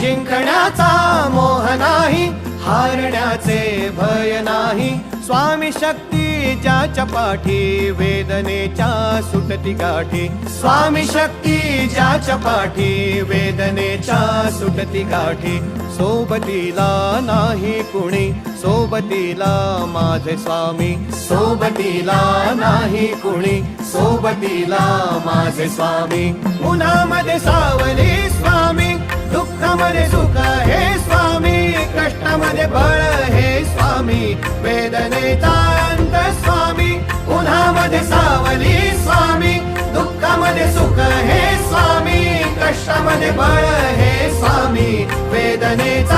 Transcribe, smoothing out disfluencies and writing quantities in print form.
जिंकण्याचा मोह नाही, हारण्याचे भय नाही. स्वामी शक्ती ज्याच्या पाठी, वेदनेच्या सुटती गाठी. स्वामी शक्ती ज्याच्या पाठी, वेदनेच्या सुटती गाठी. सोबतीला नाही कुणी, सोबतीला माझे स्वामी. सोबतीला नाही कुणी, सोबतीला माझे स्वामी. उन्हामध्ये सावली स्वामी, दुःखामध्ये सुख हे स्वामी. कष्टामध्ये बळ हे स्वामी, वेदनेचा अंत स्वामी. उन्हामध्ये सावली स्वामी, दुःखामध्ये सुख हे स्वामी. कष्टामध्ये बळ हे स्वामी, वेदनेचा